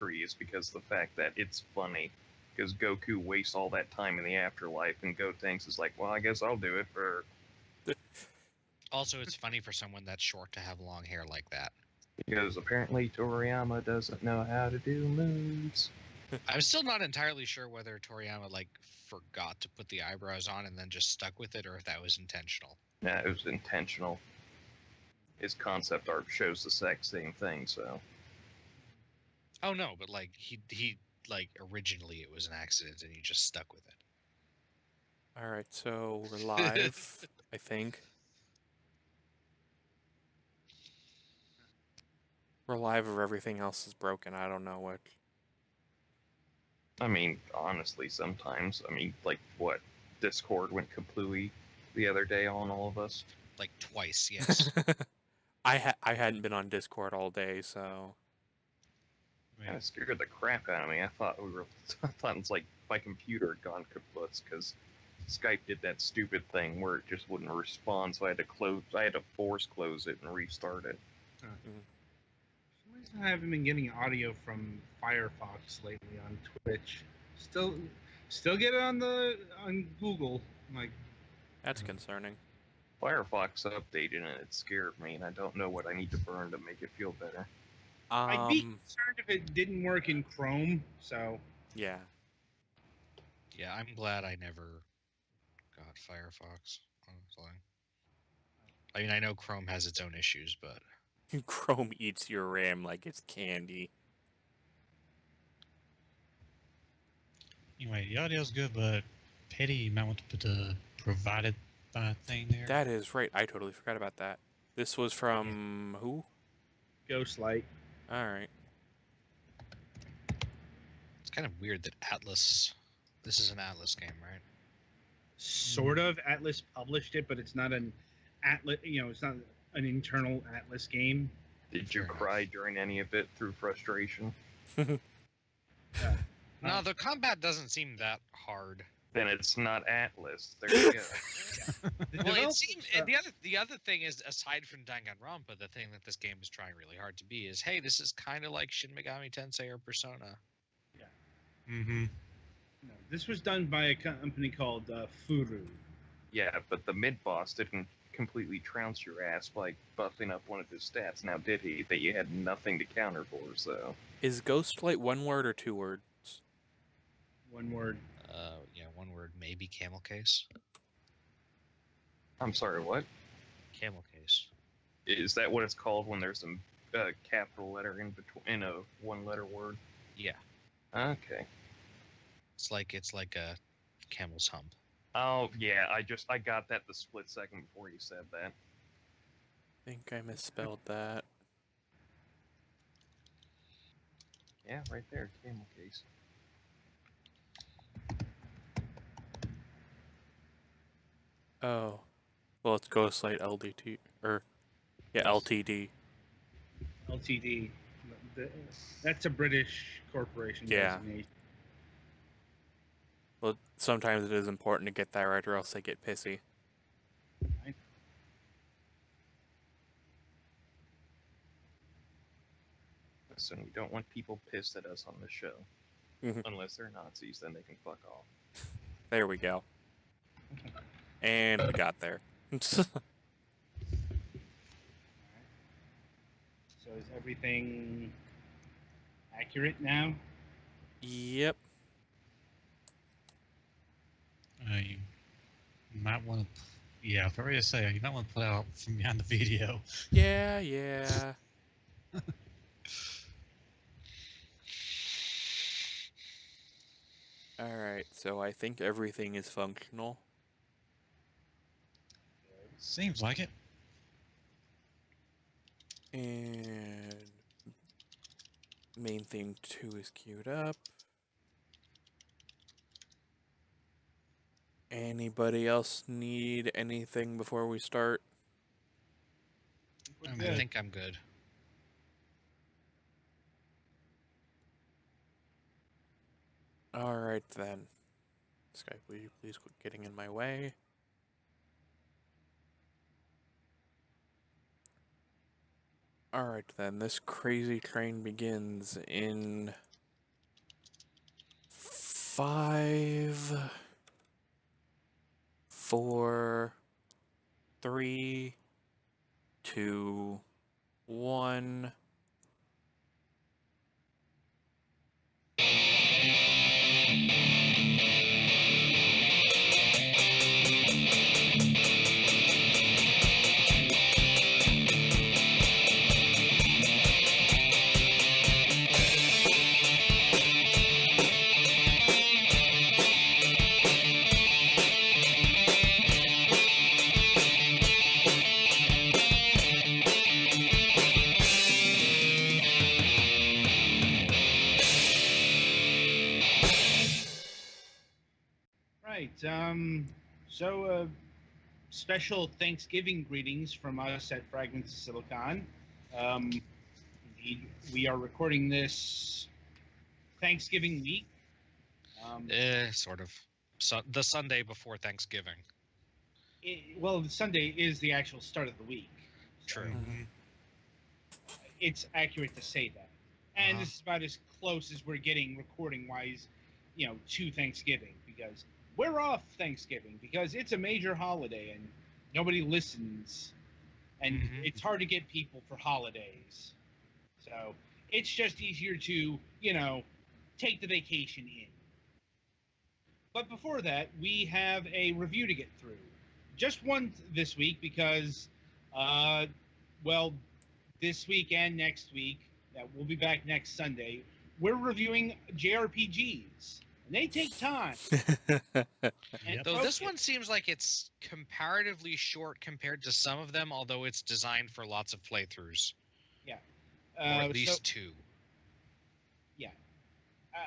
3 is because of the fact that it's funny. Because Goku wastes all that time in the afterlife, and Gotenks is like, well, I guess I'll do it for... Also, it's funny for someone that's short to have long hair like that. Because apparently Toriyama doesn't know how to do moves. I'm still not entirely sure whether Toriyama forgot to put the eyebrows on and then just stuck with it, or if that was intentional. Yeah, it was intentional. His concept art shows the exact same thing, so... Oh no, but he originally it was an accident and he just stuck with it. Alright, so we're live, I think. We're live or everything else is broken. I don't know what. I mean, honestly, sometimes. I mean, like, what? Discord went completely the other day on all of us. Like twice, yes. I hadn't been on Discord all day, so... Kind of scared the crap out of me. I thought it was like my computer had gone kaput because Skype did that stupid thing where it just wouldn't respond, so I had to force close it and restart it. For some reason, I haven't been getting audio from Firefox lately on Twitch. Still get it on Google. Like, That's concerning. Firefox updated and it scared me, and I don't know what I need to burn to make it feel better. I'd be concerned if it didn't work in Chrome. So yeah. Yeah, I'm glad I never got Firefox, honestly. I mean, I know Chrome has its own issues, but... Chrome eats your RAM like it's candy. Anyway, the audio's good, but Petty, you might want to put the provided by thing there. That is right. I totally forgot about that. This was from who? Ghostlight. Alright. It's kind of weird that Atlas... This is an Atlas game, right? Sort of. Atlas published it, but it's not an Atlas. It's not an internal Atlas game. Did you cry during any of it through frustration? No, the combat doesn't seem that hard. Then it's not Atlas. There you go. Well, it seems the other thing is, aside from Danganronpa, the thing that this game is trying really hard to be is, hey, this is kind of like Shin Megami Tensei or Persona. Yeah. Mm-hmm. No, this was done by a company called Furu. Yeah, but the mid-boss didn't completely trounce your ass by buffing up one of his stats, now did he? That you had nothing to counter for, so... Is Ghostlight one word or two words? One word. Yeah, one word, maybe camel case. I'm sorry, what? Camel case. Is that what it's called when there's a capital letter in a one-letter word? Yeah. Okay. It's like a camel's hump. Oh, yeah, I got that the split second before you said that. I think I misspelled that. Yeah, right there, camel case. Oh. Well, it's Ghostlight LDT. LTD. LTD. That's a British corporation designation. Well, sometimes it is important to get that right or else they get pissy. Right. Listen, we don't want people pissed at us on the show. Unless they're Nazis, then they can fuck off. There we go. And we got there. So is everything accurate now? Yep. You might want to... Yeah, I was ready to say, you might want to put out from behind the video. Yeah. Alright, so I think everything is functional. Seems like it. And main theme 2 is queued up. Anybody else need anything before we start? I think I'm good. Alright then. Skype, will you please quit getting in my way? Alright then, this crazy train begins in 5, 4, 3, 2, 1. Right. Special Thanksgiving greetings from us at Fragments of Silicon. Indeed, we are recording this Thanksgiving week. Sort of. So the Sunday before Thanksgiving. Well, Sunday is the actual start of the week. So True. it's accurate to say that. And Uh-huh. this is about as close as we're getting recording-wise, to Thanksgiving, because we're off Thanksgiving because it's a major holiday and nobody listens, and Mhm. it's hard to get people for holidays. So it's just easier to, take the vacation in. But before that, we have a review to get through. Just one this week because, well, this week and next week, that we'll be back next Sunday, we're reviewing JRPGs. And they take time. And Yep. Though this focus. one seems like it's comparatively short compared to some of them, although it's designed for lots of playthroughs. Or at least two. Uh,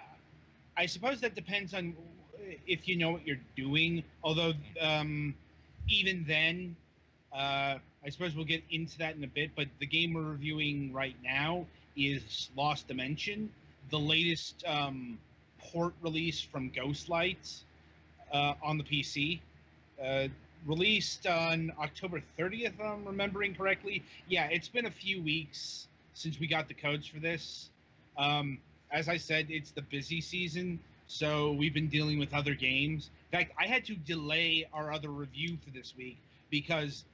I suppose that depends on if you know what you're doing. Although, even then, I suppose we'll get into that in a bit. But the game we're reviewing right now is Lost Dimension, the latest port release from Ghostlight on the PC. Released on October 30th, if I'm remembering correctly. Yeah, it's been a few weeks since we got the codes for this. As I said, it's the busy season, so we've been dealing with other games. In fact, I had to delay our other review for this week because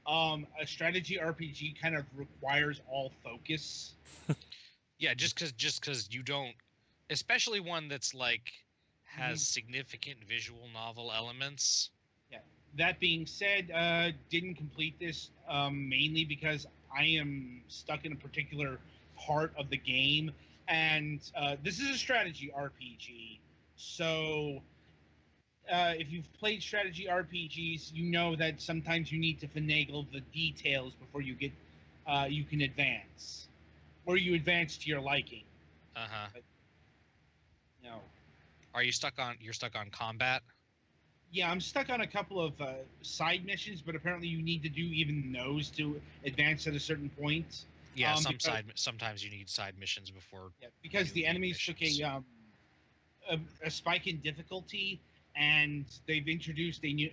a strategy RPG kind of requires all focus. Yeah, just because you don't, especially one that's like has significant visual novel elements. That being said, didn't complete this mainly because I am stuck in a particular part of the game, and this is a strategy RPG. So if you've played strategy RPGs, you know that sometimes you need to finagle the details before you get you can advance, or you advance to your liking. Uh-huh. No. Are you stuck on? You're stuck on combat. Yeah, I'm stuck on a couple of side missions, but apparently you need to do even those to advance at a certain point. Yeah, Because sometimes you need side missions before. because do the main enemies took missions. a spike in difficulty, and they've introduced a new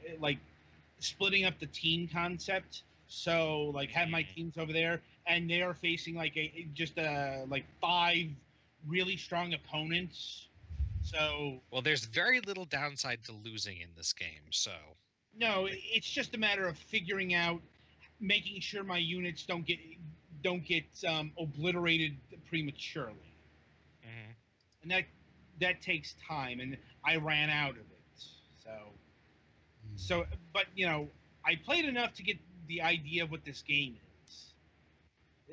splitting up the team concept. So like have my teams over there, and they are facing like like 5 really strong opponents. So Well, there's very little downside to losing in this game, so. no, it's just a matter of figuring out, making sure my units don't get obliterated prematurely, Mhm. and that takes time, and I ran out of it. So, but I played enough to get the idea of what this game is.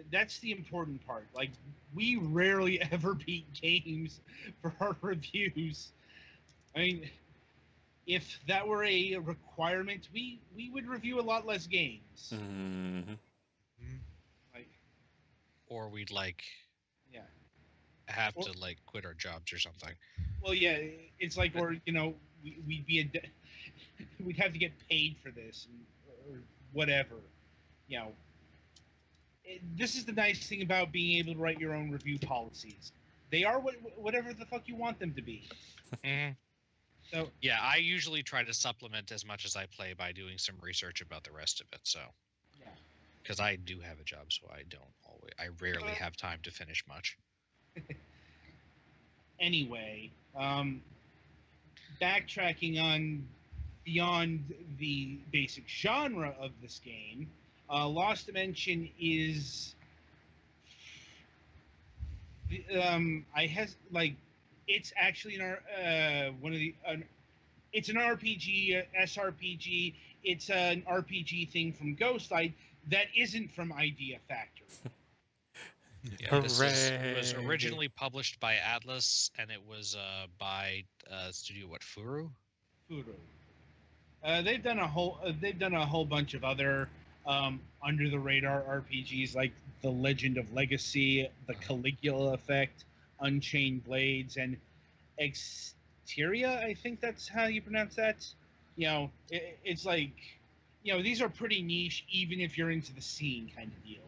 That's the important part. Like, we rarely ever beat games for our reviews. I mean, if that were a requirement, we would review a lot less games. Mhm. Like, Or we'd yeah. have Or- to quit our jobs or something. Well, yeah, it's like, or we'd be we'd have to get paid for this, or whatever. This is the nice thing about being able to write your own review policies. They are whatever the fuck you want them to be. Mhm. So Yeah, I usually try to supplement as much as I play by doing some research about the rest of it. So, yeah. because I do have a job, so I rarely have time to finish much. Anyway, backtracking on beyond the basic genre of this game, Lost Dimension is I has like it's actually one of the it's an RPG, SRPG. It's an RPG thing from Ghostlight that isn't from Idea Factory. Yeah, it was originally published by Atlas, and it was by Studio Furu. Furu. They've done a whole bunch of other under the radar RPGs like The Legend of Legacy, The Caligula Effect, Unchained Blades, and Exteria. I think that's how you pronounce that. You know, it's like, you know, these are pretty niche, even if you're into the scene kind of deal.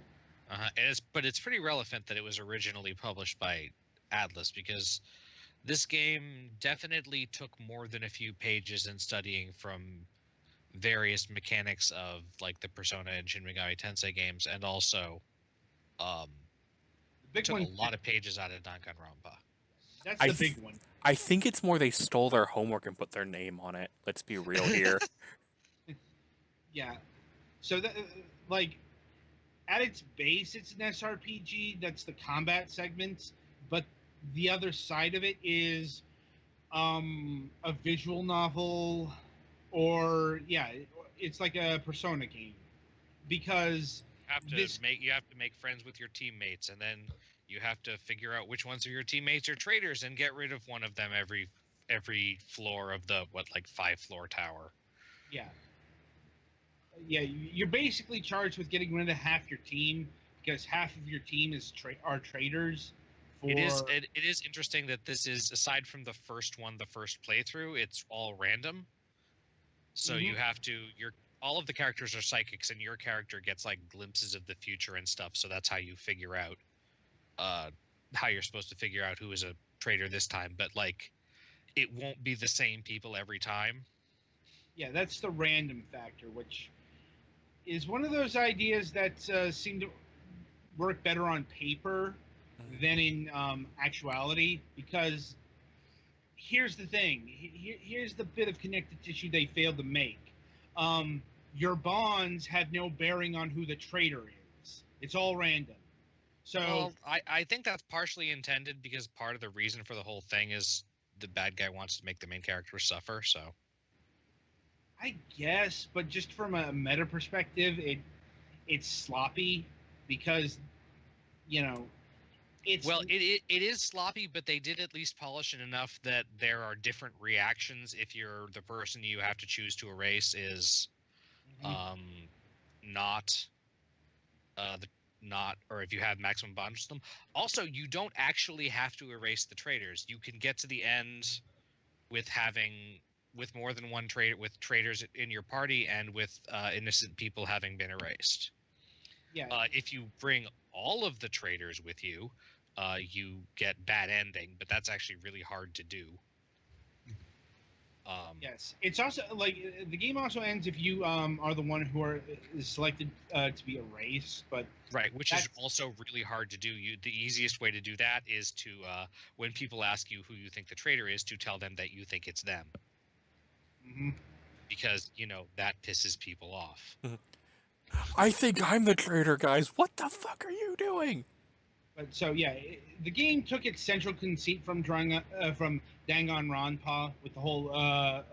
But it's pretty relevant that it was originally published by Atlas, because this game definitely took more than a few pages in studying from various mechanics of like the Persona and Shin Megami Tensei games, and also took a lot of pages out of Danganronpa. That's the big one. I think it's more they stole their homework and put their name on it. Let's be real here. Yeah. So that, like, at its base, it's an SRPG. That's the combat segments, but the other side of it is a visual novel, or it's like a Persona game, because you have to make friends with your teammates, and then you have to figure out which ones of your teammates are traitors and get rid of one of them every floor of the 5-floor tower. Yeah. Yeah, you're basically charged with getting rid of half your team, because half of your team are traitors. It is interesting that this is, aside from the first playthrough, it's all random. So you have to all of the characters are psychics, and your character gets like glimpses of the future and stuff. So that's how you figure out how you're supposed to figure out who is a traitor this time. But like, it won't be the same people every time. Yeah, that's the random factor, which is one of those ideas that seem to work better on paper than in actuality, because here's the thing. Here's the bit of connective tissue they failed to make. Your bonds have no bearing on who the traitor is. It's all random. So well, I think that's partially intended, because part of the reason for the whole thing is the bad guy wants to make the main character suffer, so... I guess, but just from a meta perspective, it's sloppy, because, you know, it's... Well, it is sloppy, but they did at least polish it enough that there are different reactions if you're the person you have to choose to erase is not, or if you have maximum bond with them. Also, you don't actually have to erase the traitors. You can get to the end with more than one traitor, with traitors in your party, and with innocent people having been erased. Yeah. If you bring all of the traitors with you, you get bad ending, but that's actually really hard to do. Yes, it's also like the game also ends if you are the one who is selected to be erased, but right, which is also really hard to do. The easiest way to do that is to when people ask you who you think the traitor is, to tell them that you think it's them. Because that pisses people off. I think I'm the traitor, guys. What the fuck are you doing? But so yeah, the game took its central conceit from Danganronpa with the whole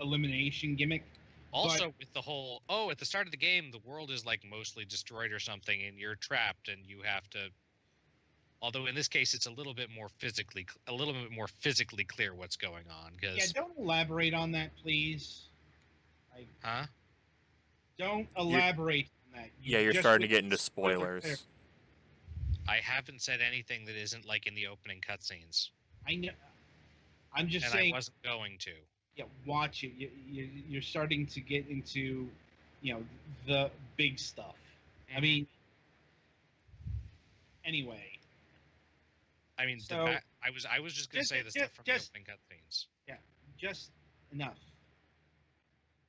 elimination gimmick. Also, with the whole at the start of the game, the world is like mostly destroyed or something, and you're trapped, and you have to. Although in this case, it's a little bit more physically clear what's going on. Because don't elaborate on that, please. Don't elaborate on that. You're starting to get into spoilers. I haven't said anything that isn't like in the opening cutscenes. I know. I'm just saying. I wasn't going to. Yeah, watch it. You're starting to get into, the big stuff. I mean. Anyway. I mean, so, I was just going to say the stuff from the opening cutscenes. Yeah, just enough.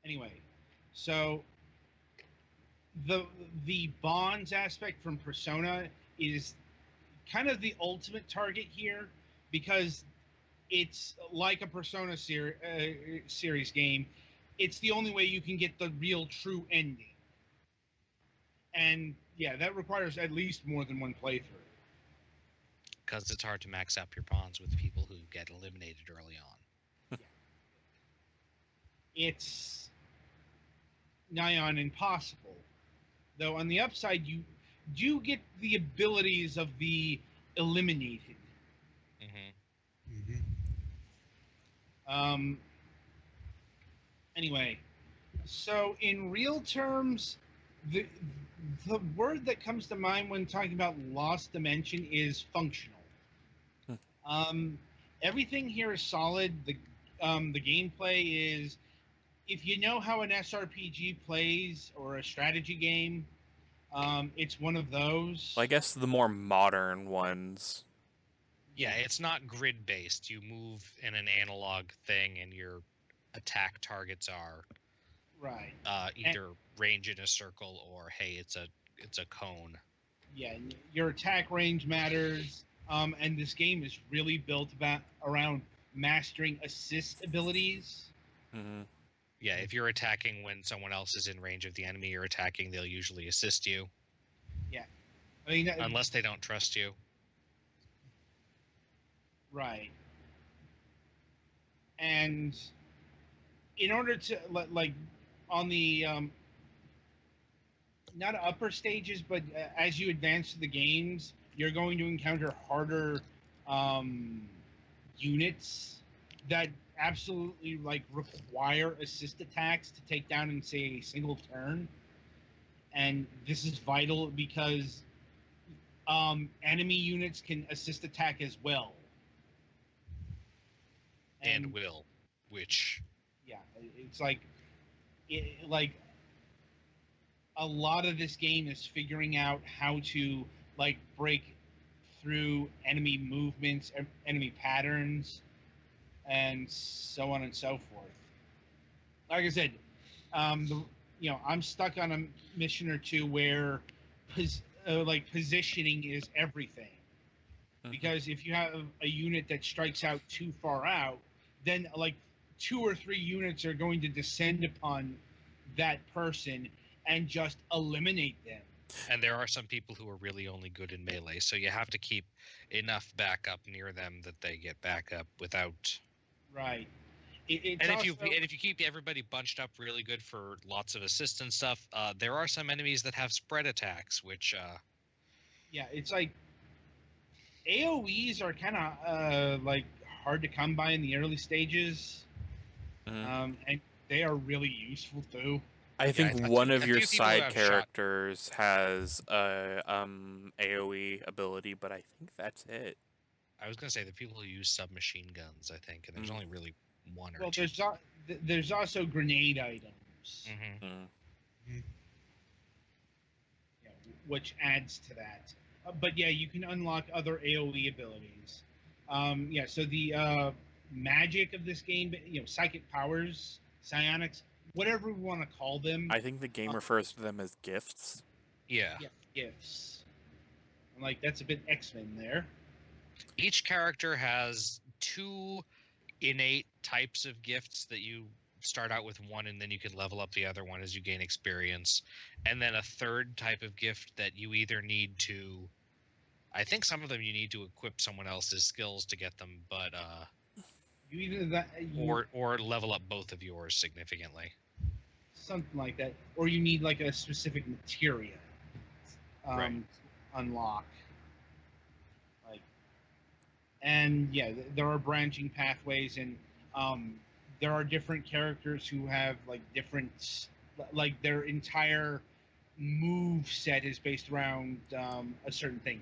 Anyway, so the bonds aspect from Persona is kind of the ultimate target here, because it's like a Persona series game. It's the only way you can get the real true ending. And yeah, that requires at least more than one playthrough. Because it's hard to max up your pawns with people who get eliminated early on. It's nigh on impossible. Though on the upside, you do get the abilities of the eliminated. Mm-hmm. Mm-hmm. Anyway, so in real terms, the the word that comes to mind when talking about Lost Dimension is functional. Hmm. Everything here is solid. The gameplay is, if you know how an SRPG plays or a strategy game, it's one of those. Well, I guess the more modern ones. Yeah, it's not grid based. You move in an analog thing, and your attack targets are Right. either range in a circle or hey, it's a cone. Yeah, your attack range matters. And this game is really built around mastering assist abilities. Mm-hmm. Yeah, if you're attacking when someone else is in range of the enemy you're attacking, they'll usually assist you. Yeah, I mean, Unless they don't trust you. right. And in order to like on the not upper stages, but as you advance to the games, you're going to encounter harder units that absolutely like require assist attacks to take down in say a single turn. And this is vital because enemy units can assist attack as well. And will, which yeah, it's like a lot of this game is figuring out how to like break through enemy movements, enemy patterns, and so on and so forth. Like I said, I'm stuck on a mission or two where positioning is everything. Mm-hmm. Because if you have a unit that strikes out too far out, then like 2 or 3 units are going to descend upon that person and just eliminate them. and there are some people who are really only good in melee, so you have to keep enough backup near them that they get backup without. Right. And if you keep everybody bunched up really good for lots of assist and stuff, there are some enemies that have spread attacks, which yeah, it's like AOE's are kind of like hard to come by in the early stages, Mm-hmm. and they are really useful too. I think one of your few people side have characters has a AoE ability, but I think that's it. I was gonna say the people who use submachine guns, I think, and there's only really one or Well, two. there's also grenade items, Mm-hmm. Mm. yeah, which adds to that. But yeah, you can unlock other AOE abilities. Yeah, so the magic of this game, psychic powers, psionics, whatever we want to call them. I think the game refers to them as gifts. Yeah. Yeah, gifts. I'm like, that's a bit X-Men there. Each character has 2 innate types of gifts that you start out with one, and then you can level up the other one as you gain experience, and then a third type of gift that you either need to. I think some of them you need to equip someone else's skills to get them, but You either that or level up both of yours significantly. something like that, or you need like a specific materia Right. unlock. Like, and yeah, there are branching pathways, and there are different characters who have like different, like their entire move set is based around a certain thing.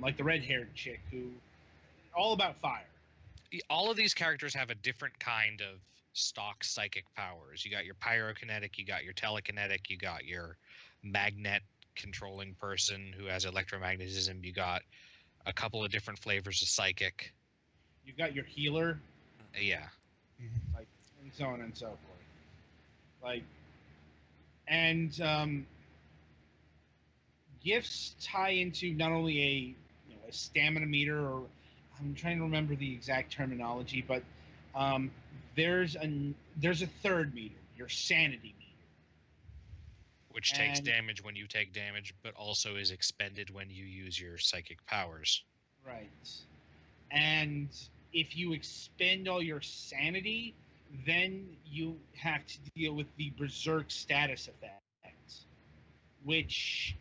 Like the red-haired chick who, all about fire. All of these characters have a different kind of stock psychic powers. You got your pyrokinetic, you got your telekinetic, you got your magnet controlling person who has electromagnetism, you got a couple of different flavors of psychic. You've got your healer, Yeah. like, and so on and so forth. Like, and gifts tie into not only a stamina meter or I'm trying to remember the exact terminology, but um, there's a third meter, your sanity meter. Which takes And- damage when you take damage, but also is expended when you use your psychic powers. Right. And if you expend all your sanity, then you have to deal with the berserk status effect, which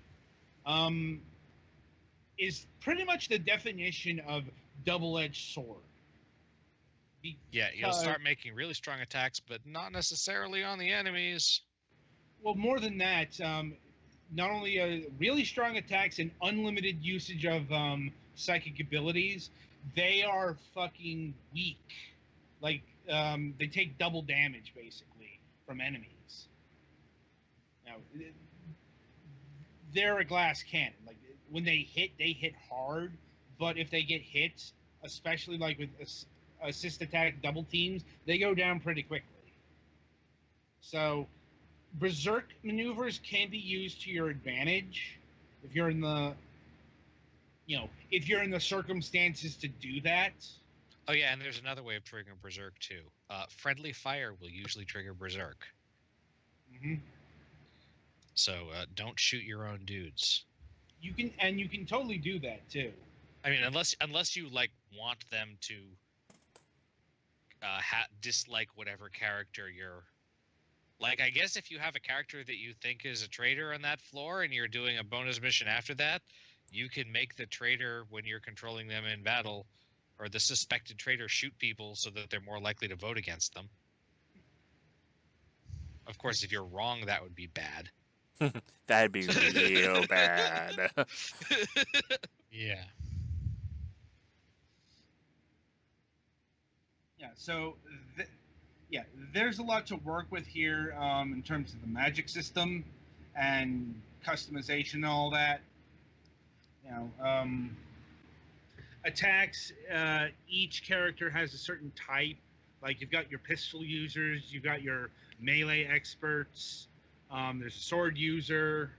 is pretty much the definition of double-edged sword. Yeah, you'll Because- start making really strong attacks, but not necessarily on the enemies. Well, more than that, not only really strong attacks and unlimited usage of psychic abilities, they are fucking weak. Like, they take double damage, basically, from enemies. Now, they're a glass cannon. Like, when they hit hard, but if they get hit, especially like with assist attack double teams, they go down pretty quickly. So, berserk maneuvers can be used to your advantage if you're in the circumstances to do that. Oh yeah, and there's another way of triggering berserk too. Friendly fire will usually trigger berserk, Hmm. so don't shoot your own dudes. You can totally do that too. I mean, unless you like want them to dislike whatever character you're. Like, I guess if you have a character that you think is a traitor on that floor and you're doing a bonus mission after that, you can make the traitor, when you're controlling them in battle, or the suspected traitor, shoot people so that they're more likely to vote against them. Of course, if you're wrong, that would be bad. That'd be real bad. Yeah. Yeah. So, there's a lot to work with here in terms of the magic system and customization and all that. Attacks. Each character has a certain type. Like, you've got your pistol users, you've got your melee experts. There's a sword user,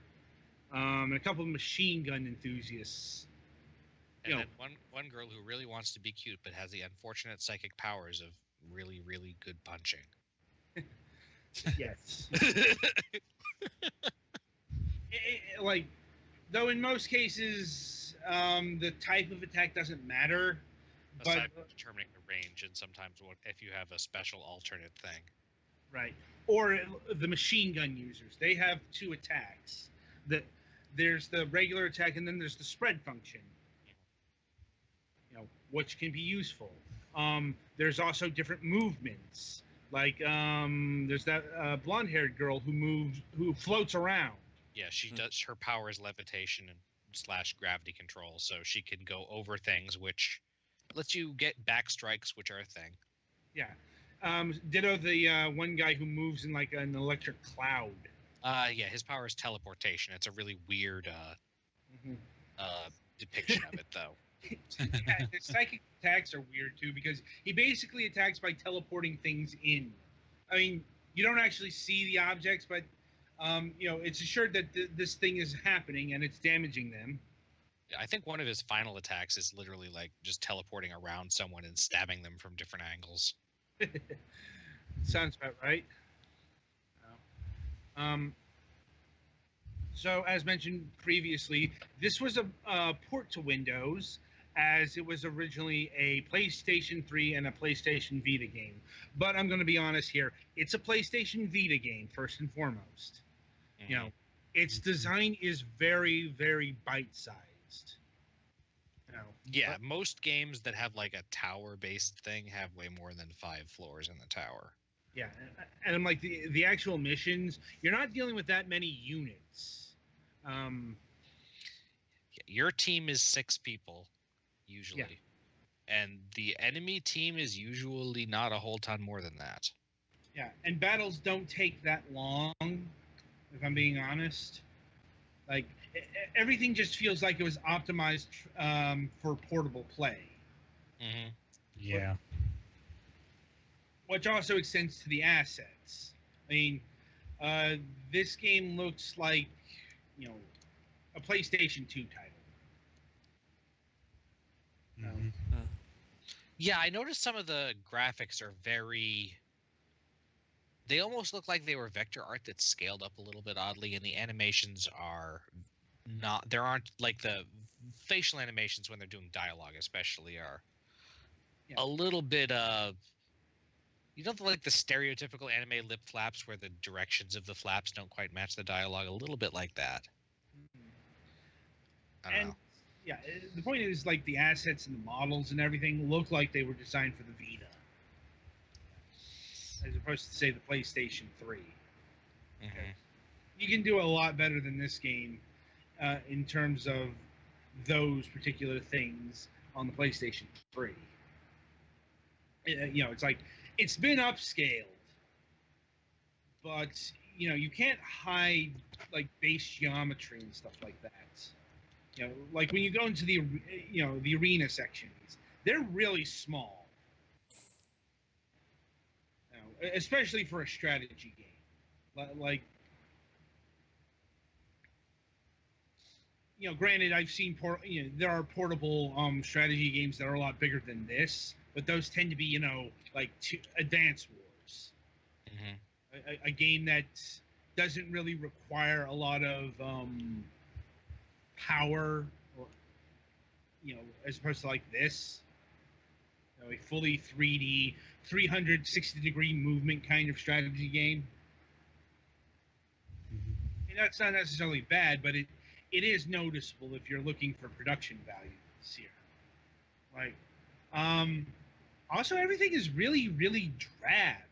and a couple of machine gun enthusiasts. And You know- then one girl who really wants to be cute but has the unfortunate psychic powers of really, really good punching. Yes. Like, though in most cases, the type of attack doesn't matter. Aside But from determining the range, and sometimes if you have a special alternate thing. right, or the machine gun users, they have two attacks. There's the regular attack, and then there's the spread function. Which can be useful. There's also different movements. Like, there's that blonde-haired girl who floats around. Yeah, she does. Her power is levitation and / gravity control, so she can go over things, which lets you get back strikes, which are a thing. Yeah. Ditto the one guy who moves in like an electric cloud. Yeah, his power is teleportation. It's a really weird Mhm. depiction of it, though. Yeah, his psychic attacks are weird too because he basically attacks by teleporting things in. I mean, you don't actually see the objects, but it's assured that this thing is happening and it's damaging them. I think one of his final attacks is literally like just teleporting around someone and stabbing them from different angles. Sounds about right. So, as mentioned previously, this was a port to Windows, as it was originally a PlayStation 3 and a PlayStation Vita game. But I'm going to be honest here. It's a PlayStation Vita game, first and foremost. Its design is very, very bite-sized. Yeah, most games that have like a tower-based thing have way more than 5 floors in the tower. Yeah, and I'm like, the actual missions, you're not dealing with that many units. Your team is 6 people, usually. And the enemy team is usually not a whole ton more than that. Yeah, and battles don't take that long, if I'm being honest. Like, everything just feels like it was optimized for portable play. Mm-hmm. Yeah. Which also extends to the assets. I mean, this game looks like, a PlayStation 2 title. Mhm. Yeah, I noticed some of the graphics are very. They almost look like they were vector art that's scaled up a little bit oddly, and the animations are not. There aren't like the facial animations when they're doing dialogue, especially, are Yeah. a little bit. You don't like the stereotypical anime lip flaps where the directions of the flaps don't quite match the dialogue. A little bit like that. I don't And know. yeah, the point is like the assets and the models and everything look like they were designed for the Vita, as opposed to say the PlayStation 3. Mhm. You can do a lot better than this game in terms of those particular things on the PlayStation 3. It's like it's been upscaled, but you can't hide like base geometry and stuff like that. Like when you go into the arena sections, they're really small. Especially for a strategy game. Like, granted, I've seen there are portable strategy games that are a lot bigger than this, but those tend to be like Advance Wars, Mhm. a game that doesn't really require a lot of power, or as opposed to like this, a fully 3D, 360-degree movement kind of strategy game. Mhm. And that's not necessarily bad, but it is noticeable if you're looking for production values here. Like, also everything is really, really drab.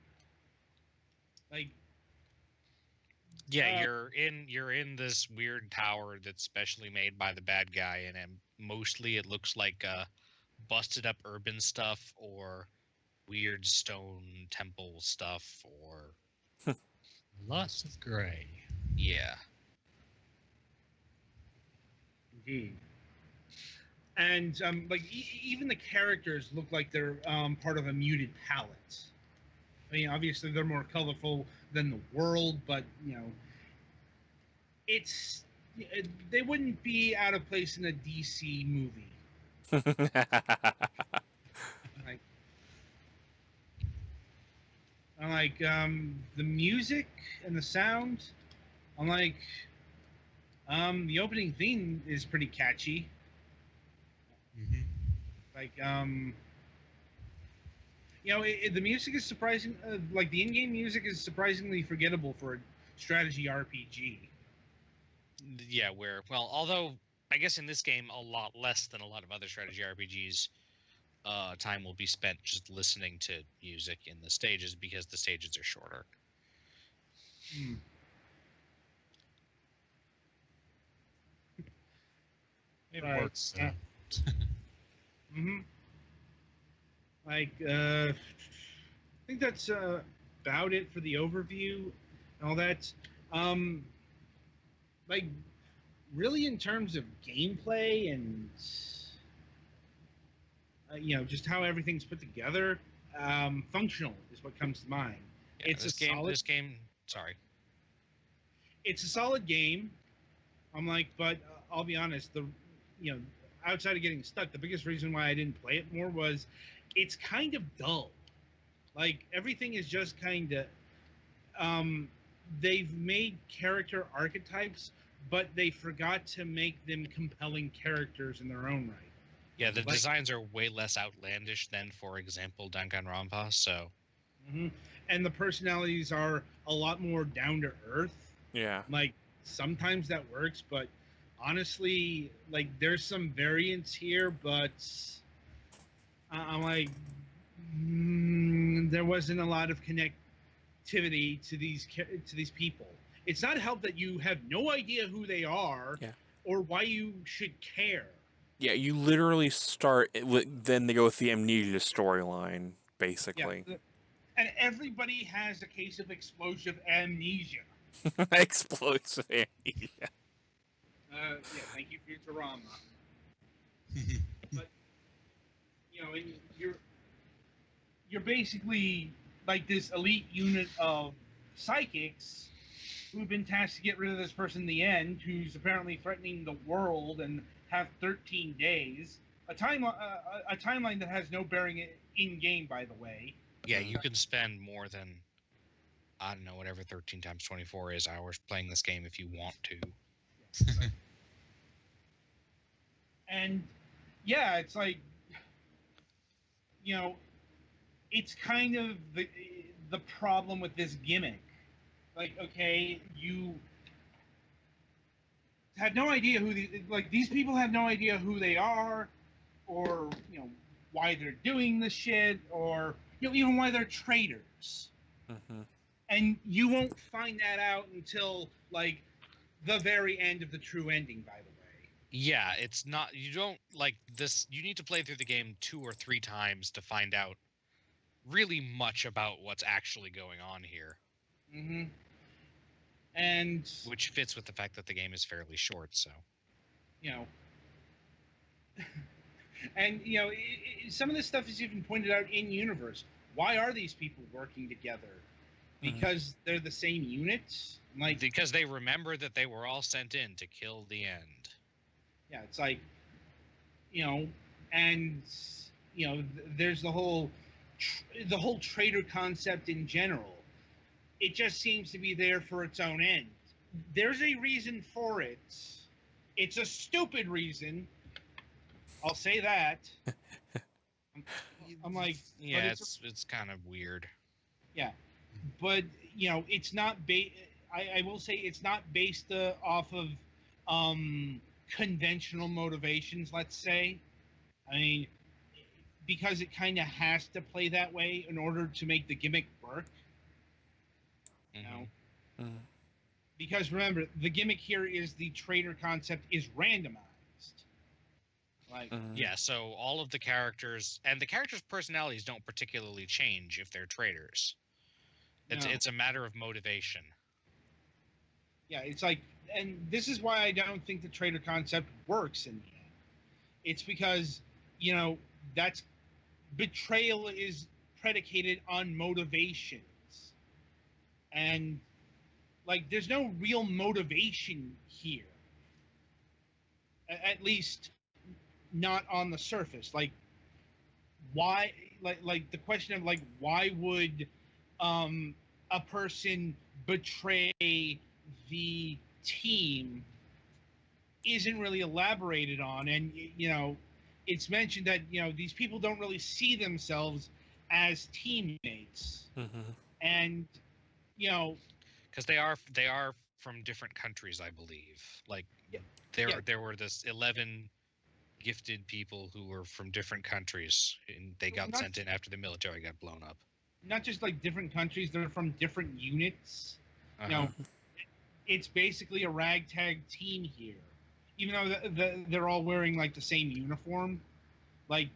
Like, Yeah, uh, you're in this weird tower that's specially made by the bad guy, and mostly it looks like busted up urban stuff or weird stone temple stuff, or Lots of grey. yeah. indeed. And like even the characters look like they're part of a muted palette. I mean, obviously they're more colorful than the world, but it's they wouldn't be out of place in a DC movie. Like, I like the music and the sound. I'm like, the opening theme is pretty catchy. Hmm. Like, the music is surprising. Like the in-game music is surprisingly forgettable for a strategy RPG. Yeah, although I guess in this game a lot less than a lot of other strategy RPGs, time will be spent just listening to music in the stages because the stages are shorter. Hmm. It Right. works. Mm-hmm. Like, I think that's about it for the overview and all that. Um, like, really, in terms of gameplay and just how everything's put together, functional is what comes to mind. Yeah, It's a solid. this game. Sorry. It's a solid game. I'm like, but I'll be honest. You know, outside of getting stuck, the biggest reason why I didn't play it more was it's kind of dull. Like everything is just kind of. They've made character archetypes, but they forgot to make them compelling characters in their own right. Yeah, the Like, designs are way less outlandish than, for example, Danganronpa. So and the personalities are a lot more down to earth. Yeah. Like sometimes that works, but honestly, like there's some variance here, but I'm like, there wasn't a lot of connectivity to these people. It's not help that you have no idea who they are, Yeah. or why you should care. Yeah, you literally start then they go with the amnesia storyline, Yeah, basically. and everybody has a case of explosive amnesia. Explosive amnesia. Yeah, thank you, Futurama. But and you're basically like this elite unit of psychics who've been tasked to get rid of this person in the end, who's apparently threatening the world and have 13 days. a timeline that has no bearing in game. By the way, Yeah, you can spend more than, I don't know, whatever 13 times 24 is hours playing this game if you want to. and yeah, it's like, it's kind of the problem with this gimmick. Like, okay, you have no idea who these people have no idea who they are, or why they're doing this shit, or even why they're traitors. Mm-hmm. And you won't find that out until like the very end of the true ending, by the way. Yeah, it's not, you don't like this, you need to play through the game 2 or 3 times to find out really much about what's actually going on here. Mm-hmm. And which fits with the fact that the game is fairly short, so and some of this stuff is even pointed out in universe. Why are these people working together? Because they're the same units? Like, because they remember that they were all sent in to kill the end. Yeah, it's like, and there's the whole traitor concept in general. It just seems to be there for its own end. There's a reason for it. It's a stupid reason. I'll say that. I'm like, yeah, it's kind of weird. Yeah, but it's not I will say it's not based off of conventional motivations. Let's say, I mean, because it kind of has to play that way in order to make the gimmick work. Because remember, the gimmick here is the traitor concept is randomized. Like, yeah, so all of the characters and the characters' personalities don't particularly change if they're traitors. It's a matter of motivation. Yeah, it's like, and this is why I don't think the traitor concept works in the end. It's because that's betrayal is predicated on motivations, and like there's no real motivation here, at least not on the surface. Like, why, like the question of like, why would a person betray the team isn't really elaborated on. And it's mentioned that these people don't really see themselves as teammates. And because they are from different countries, I believe. Like, there were this 11 gifted people who were from different countries, and they got sent in after the military got blown up. Not just like different countries, they're from different units. It's basically a ragtag team here, even though they're all wearing like the same uniform. Like,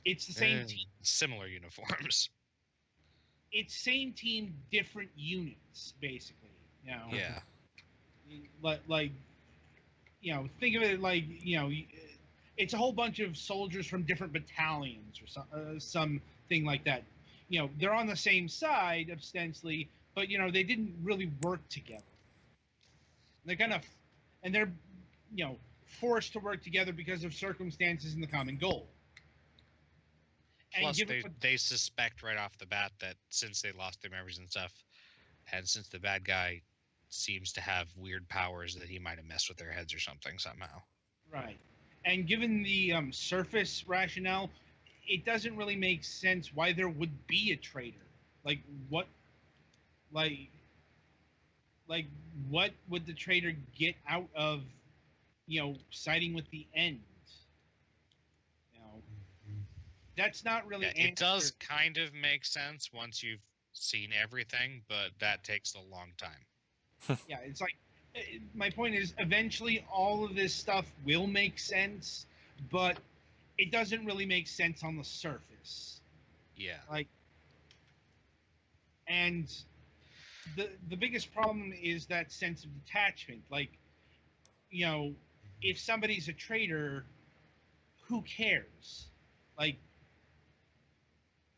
it's the same team, similar uniforms. It's same team, different units, basically. Yeah. Like think of it like it's a whole bunch of soldiers from different battalions or something like that. They're on the same side ostensibly, but they didn't really work together. They're kind of, and they're forced to work together because of circumstances and the common goal. Plus, they suspect right off the bat that since they lost their memories and stuff, and since the bad guy seems to have weird powers, that he might have messed with their heads or something somehow. Right. And given the surface rationale, it doesn't really make sense why there would be a traitor. Like, what would the traitor get out of siding with the end? That's not really. Yeah, it does kind of make sense once you've seen everything, but that takes a long time. Yeah, it's like, my point is, eventually all of this stuff will make sense, but it doesn't really make sense on the surface. Yeah. Like, and the biggest problem is that sense of detachment. Like, if somebody's a traitor, who cares? Like,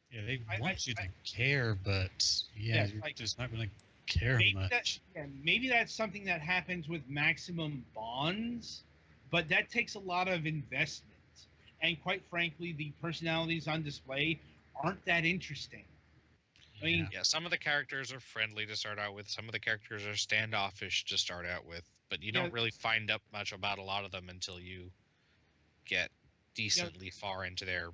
yeah, they want you to care, but you're just not going to care much. Maybe that's something that happens with maximum bonds, but that takes a lot of investment. and quite frankly, the personalities on display aren't that interesting. I mean, Yeah, some of the characters are friendly to start out with. Some of the characters are standoffish to start out with, but you Yeah. don't really find out much about a lot of them until you get decently far into their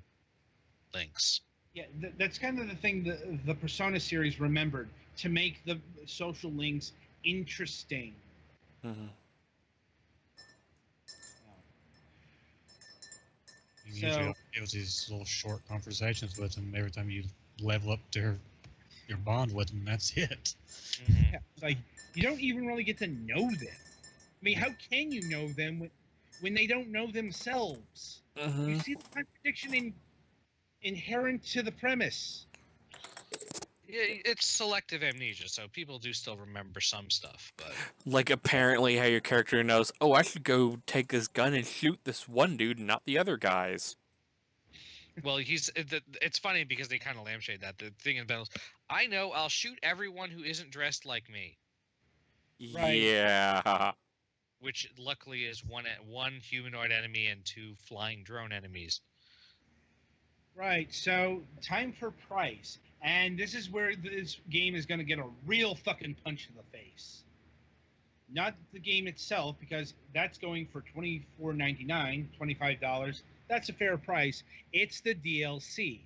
links. yeah, that's kind of the thing the Persona series remembered to make the social links interesting. Mhm. You So- usually it was these little short conversations with them every time you level up your bond with them. That's it. Yeah, it's like you don't even really get to know them. I mean, how can you know them when they don't know themselves? You Mhm. see the contradiction inherent to the premise. Yeah, it's selective amnesia, so people do still remember some stuff, but Like apparently how your character knows, oh, I should go take this gun and shoot this one dude, and not the other guys. well, it's funny because they kind of lampshade that. The thing in battles, I know I'll shoot everyone who isn't dressed like me, Right. Yeah. which luckily is one humanoid enemy and 2 flying drone enemies. Right. So, time for price. And this is where this game is going to get a real fucking punch in the face. Not the game itself, because that's going for $24.99, $25. That's a fair price. It's the DLC.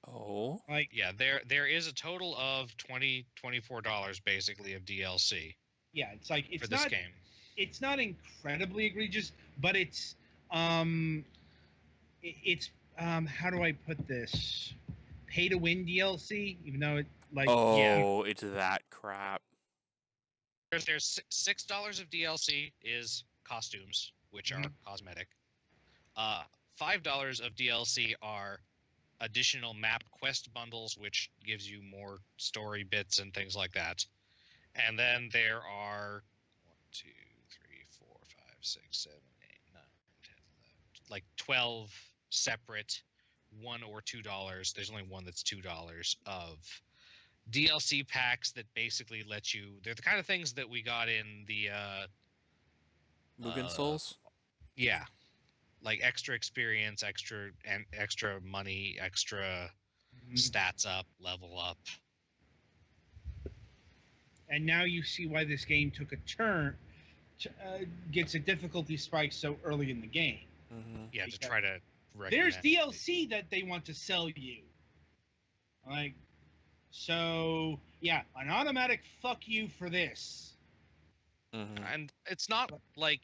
Oh. Like, Yeah, there is a total of $24 basically of DLC yeah, it's like for this game. It's not incredibly egregious, but it's how do I put this? Pay to win DLC, even though it like Oh, it's that crap. There's $6 of DLC is costumes, which are cosmetic. $5 of DLC are additional map quest bundles, which gives you more story bits and things like that. And then there are 1, 2, 3, 4, 5, 6, 7, 8, 9, 10, 11, like 12 separate $1 or $2. There's only one that's $2 of DLC packs that basically let you. They're the kind of things that we got in the Mugen Souls? yeah, like extra experience, extra money, extra stats up, level up. and now you see why this game took a turn, gets a difficulty spike so early in the game. Mhm. Yeah, to Because try to. There's recommend- DLC that they want to sell you. Like, so yeah, an automatic fuck you for this. Mhm. and it's not like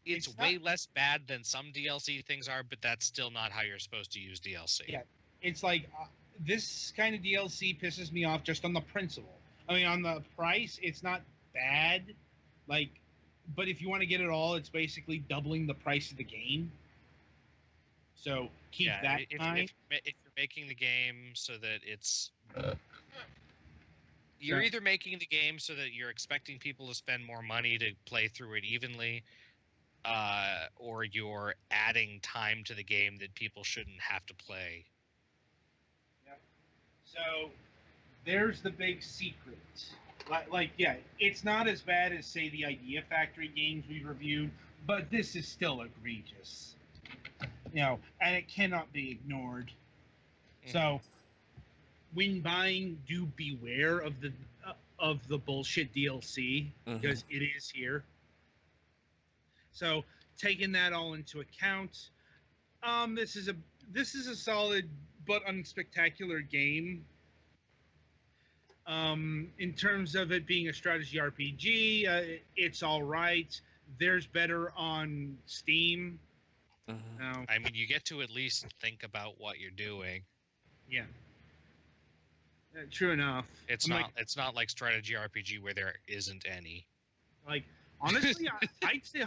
it's It's way not- less bad than some DLC things are, but that's still not how you're supposed to use DLC. Yeah. It's like this kind of DLC pisses me off just on the principle. I mean, on the price, it's not bad. Like, but if you want to get it all, it's basically doubling the price of the game. So keep Yeah, that in mind. if you're making the game so that it's you're Sure. either making the game so that you're expecting people to spend more money to play through it evenly, or you're adding time to the game that people shouldn't have to play. So there's the big secret. Like, yeah, it's not as bad as, say, the Idea Factory games we reviewed, but this is still egregious. You know, and it cannot be ignored. So, when buying, do beware of the bullshit DLC because it is here. So, taking that all into account, this is a solid but unspectacular game. In terms of it being a strategy RPG, it's all right. There's better on Steam. Mhm. Now, I mean, you get to at least think about what you're doing. yeah, true enough. It's I'm not it's not like strategy RPG where there isn't any. like honestly, I'd say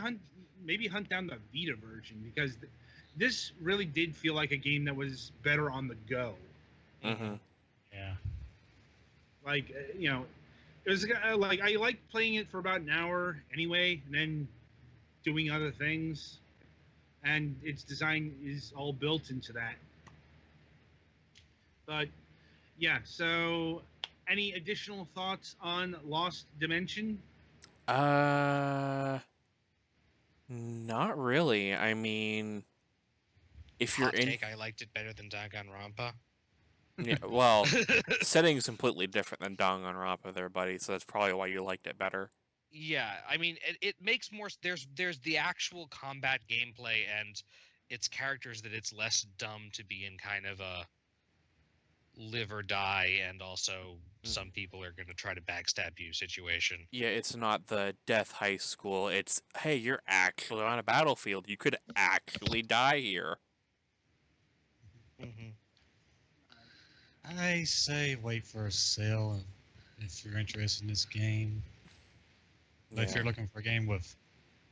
maybe hunt down the Vita version because this really did feel like a game that was better on the go. Mhm. Yeah. Like you know, it was like I liked playing it for about an hour anyway, and then doing other things, and its design is all built into that. But yeah, so any additional thoughts on Lost Dimension? Not really. I mean, if you're Hot in, take, I liked it better than Danganronpa. yeah, well, setting's completely different than Danganronpa there, buddy. So that's probably why you liked it better. Yeah, I mean, it makes more. There's the actual combat gameplay and its characters that it's less dumb to be in kind of a live or die, and also some people are going to try to backstab you situation. Yeah, it's not the death high school. It's, hey, you're actually on a battlefield. You could actually die here. Mm-hmm. I say wait for a sale if you're interested in this game. But if Yeah. you're looking for a game with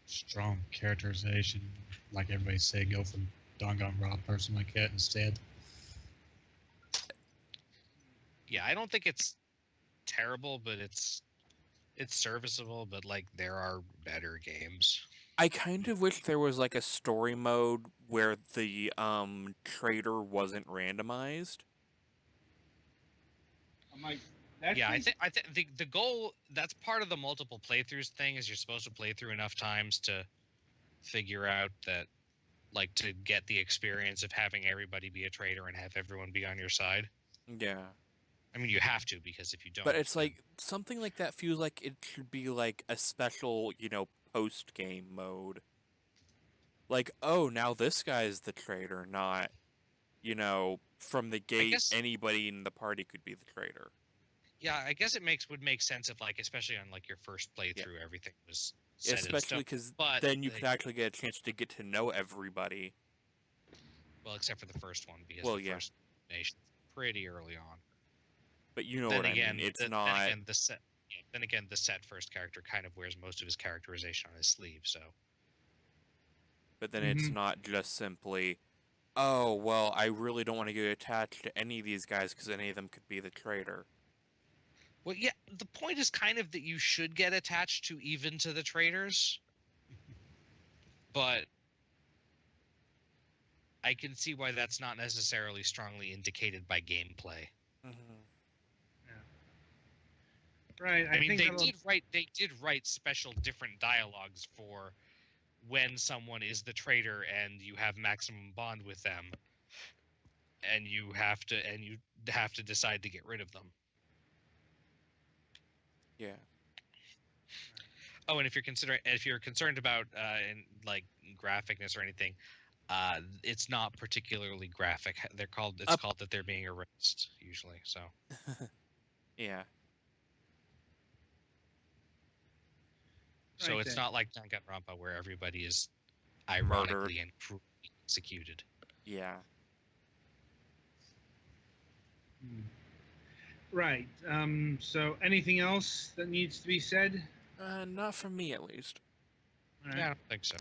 strong characterization, like everybody say, go for Danganronpa or something like that instead. Yeah, I don't think it's terrible, but it's serviceable. But like, there are better games. I kind of wish there was like a story mode where the trader wasn't randomized. I'm like, that's Yeah, I think the goal, that's part of the multiple playthroughs thing, is you're supposed to play through enough times to figure out that, like, to get the experience of having everybody be a traitor and have everyone be on your side. Yeah. I mean, you have to, because if you don't, But it's then- like something like that feels like it should be like a special, post game mode. Like, oh, now this guy's the traitor, not, from the gate guess- anybody in the party could be the traitor. yeah, I guess would make sense if, like, especially on like your first playthrough, everything was set in Especially stone. because But then you they- could actually get a chance to get to know everybody. well, except for the first one, because Well, the yeah. first nation's pretty early on. But you know Then what again, I mean. It's then not. again, the set first character kind of wears most of his characterization on his sleeve. So But then it's Mhm. not just simply, oh, well, I really don't want to get attached to any of these guys because any of them could be the traitor. well, yeah, the point is kind of that you should get attached to even to the traitors, but I can see why that's not necessarily strongly indicated by gameplay. right. I mean, think they that'll- did write special different dialogues for when someone is the traitor and you have maximum bond with them, and you have to decide to get rid of them. Yeah. Oh, and if you're concerned about like graphicness or anything, it's not particularly graphic. It's called that they're being erased usually. So Yeah. so Right it's then. not like Danganronpa where everybody is ironically and cruelly executed. Yeah. Hmm. Right. So anything else that needs to be said? Not from me, at least. All right. Yeah, I don't think so.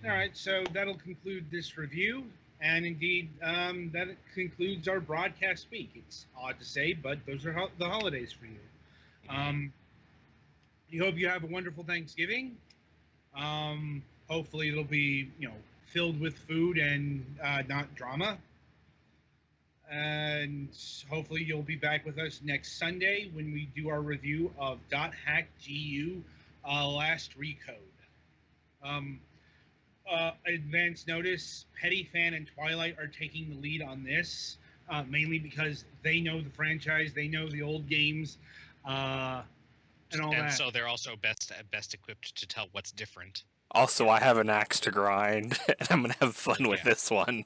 All right. So that'll conclude this review, and indeed, that concludes our broadcast week. It's odd to say, but those are the holidays for you. We hope you have a wonderful Thanksgiving. Hopefully, it'll be filled with food and not drama. And hopefully you'll be back with us next Sunday when we do our review of .hack GU Last Recode. Advance notice, Petty Fan and Twilight are taking the lead on this, mainly because they know the franchise, they know the old games, and all And that. so they're also best equipped to tell what's different. Also, I have an axe to grind, and I'm gonna have fun with Yeah. this one.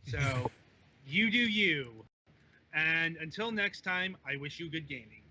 So, you do you. And until next time, I wish you good gaming.